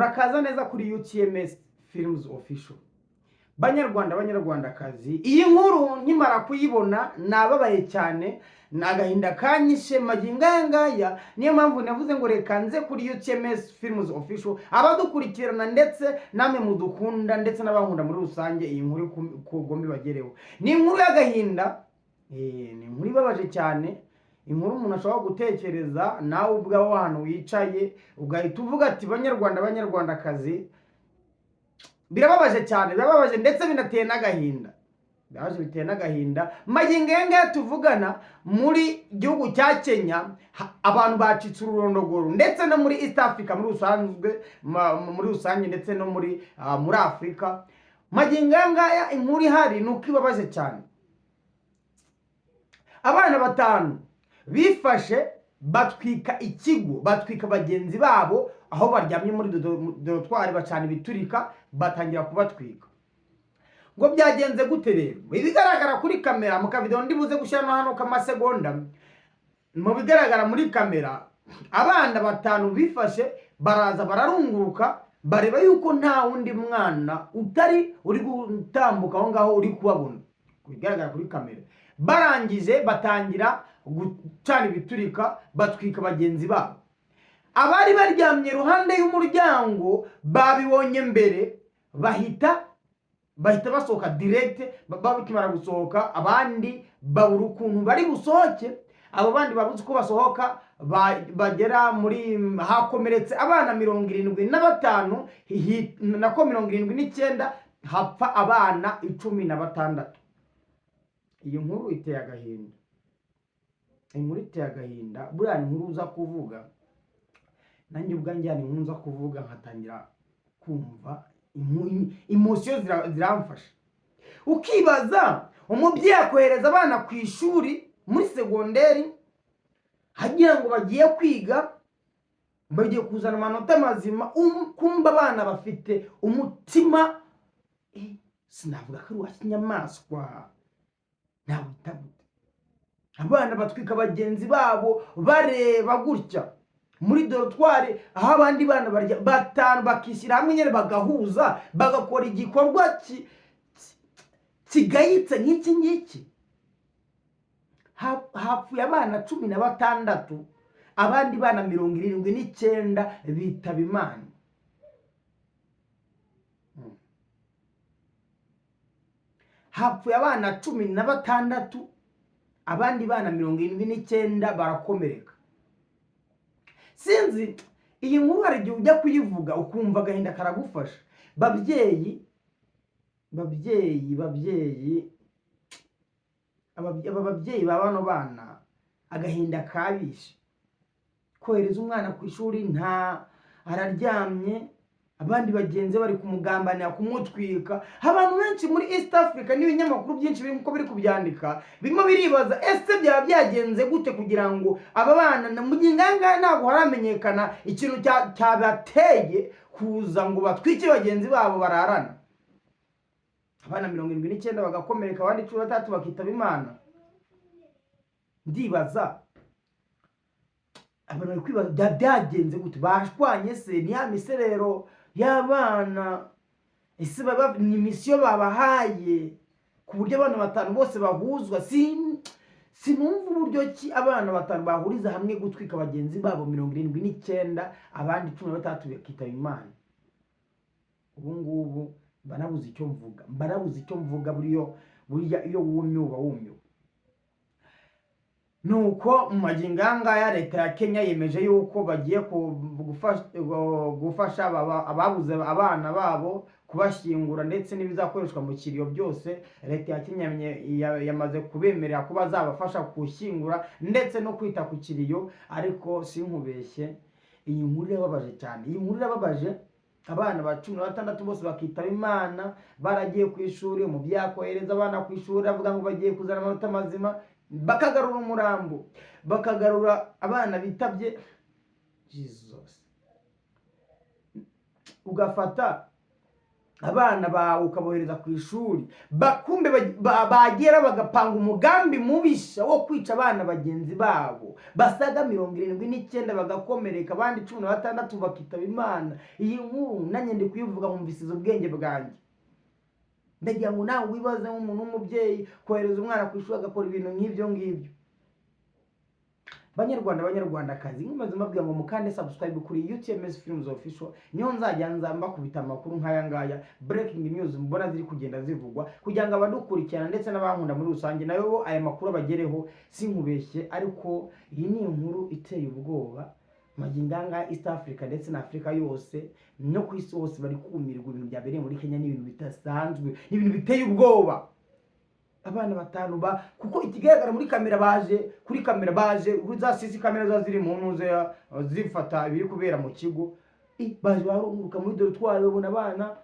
murakaza neza kuri UTMS Films Official. Banyarwandakazi, iyi nkuru nkimara kuyibona nababaye cyane, nagahinda kanyishe magingangaya. Niyo mpamvu navuze ngo reka nze kuri UTMS Films Official abadukurikirana ndetse namwe mudukunda ndetse n'abankunda muri rusange, iyi nkuru kugomba bagereho. Ni inkuru y'agahinda, ni inkuru ibabaje cyane, inkuru umuntu ashobora gutekereza nawe ubwawe hano wicaye ugahita uvuga ati banyarwandakazi, birababaje cyane, birababaje ndetse binateye n'agahinda. Birabaje biteye n'agahinda. Magingenge tuvugana muri gihugu cya Kenya, abantu bacitse ururondogoro ndetse no muri East Africa muri rusange ndetse no muri Afrika. Maginganga inkuru ihari nuko ibabaje cyane. Abana batanu bifashe batwika ikigo, batwika bagenzi babo aho baryamye muri dorotwari, bacana ibiturika batangira kubatwika. Ngo byagenze gute rero? Bigaragara kuri kamera, mu kavideo ndibuze gushyira hano k'amasegonda, mu bigaragara muri kamera, abana batanu bifashe baraza bararunguruka, bareba yuko nta wundi mwana utari uri gutambuka aho ngaho uri kubabona. Bigaragara kuri kamera, barangije batangira gucana ibiturika batwika bagenzi babo. Abari baryamye iruhande y'umuryango babibonye mbere, bahita basohoka direct. Babikimara gusohoka, abandi babura ukuntu bari busohoke. Abo bandi babuze uko basohoka, bagera muri hakomeretse abana 75 nako 79, hapfa abana 16. Iyo nkuru iteye agahinda. Inkuru iteye agahinda. Buriya inkuru uza kuvuga, nanjye ubwanjye inkuru uza kuvuga nkatangira kumva emotion ziramfasha. Ukibaza umubyeyi akohereza abana ku ishuri muri segonderi, hagira ngo bagiye kwiga, bagiye kuzana amanota mazima, kumba abana bafite umutima sinavuga ko ari wa kinyamaswa, nawe utabuta. Abana batwika bagenzi babo bareba gutya muri dorotwari, aho abandi bana barya batanu bakishyira hamwe nyine bagahuza bagakora igikorwa kigayitse nk'iki ngiki. Hapfuye abana 16, abandi bana 79 bitaba Imana. Hapfuye abana 16, abandi bana 79 barakomereka. Sinzi iyi nkuru hari igihe ujya kuyivuga ukumva agahinda karagufasha. Babyeyi babano bana agahinda kabishe. Kohereza umwana ku ishuri, nta araryamye, abandi bagenzi bari kumugambanira kumutwika. Abantu benshi muri East Africa n'ibinyamakuru byinshi birimo biri kubyandika, birimo biribaza ese byaba byagenze gute kugira ngo aba bana Maginganga ntabwo haramenyekana ikintu cyabateye kuza ngo batwike bagenzi babo bararana. Abana 79 bagakomereka, abandi 13 bakitaba Imana. Ndibaza abantu bari kwibaza byagenze gute, bashwanye se, ni ya miserero y'abana, ese baba ni mission babahaye ku buryo abana batanu bose bahuzwa. Sinumva uburyo ki abana batanu bahuriza hamwe gutwika bagenzi babo 79, abandi 13 bakitaba Imana. Ubu ngubu banabuze icyo mvuga, buriya iyo wumye. Nuko mu Maginganga ya leta ya Kenya yemeje yuko bagiye gufasha ababuze abana babo kubashyingura ndetse n'ibizakoreshwa mu kiriyo byose. Leta ya Kenya yamaze kubemerera ko bazabafasha gushyingura ndetse no kwita ku kiriyo. Ariko sinkubeshye, iyi nkuru irababaje cyane. Iyi nkuru irababaje. Abana ba 16 bose bakitaba Imana, baragiye ku ishuri. Umubyeyi akohereza abana ku ishuri avuga ngo bagiye kuzana amanota mazima, bakagarura umurambo, bakagarura abana bitabye. Jesus, ugafata abana bawe ukabohereza ku ishuri, bakumbe bagera bagapanga umugambi mubisha wo kwica abana bagenzi babo basaga 79 bagakomereka, abandi 16 bakitaba Imana. Iyi nkuru nanjye ndi kuyivuga mumvisize ubwenge bwanjye. Ndagira ngo nawe wibaze nk'umuntu w'umubyeyi kohereza umwana ku ishuri agakora ibintu nk'ibyo ngibyo. Banyarwandakazi, nkomeze mbabwira ngo mukande subscribe kuri UTMS Films Official, niho nzajya nzamba kubita amakuru nk'aya ngaya, breaking news mbona ziri kugenda zivugwa, kugira ngo abadukurikirana ndetse n'abankunda muri rusange nayo aya makuru abagereho. Sinkubeshye, ariko iyi ni inkuru iteye ubwoba. Maginganga East Africa ndetse na Africa yose no ku isi hose bari kumirwa ibintu byabereye muri Kenya, n'ibintu bitasanzwe, n'ibintu biteye ubwoba. Abana batanu kuko ikigaragara muri kamera kuri kamera baje za CC kamera za ziri mu ntuze zifata ibiri kubera mu kigo, baje barunguruka muri dortoir babona abana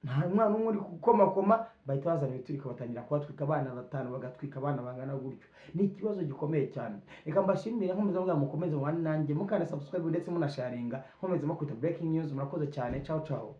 nta mwana umwe uri gukomakoma, bahita bazana ibiturika batangira kubatwika abana batanu, bagatwika abana bangana gutyo. Ni ikibazo gikomeye cyane. Reka mbashimire, nkomeze mbwa mukomeze mwana nanjye mukanda subscribe ndetse munasharinga, nkomeze mukwita breaking news. Murakoze cyane, ciao ciao.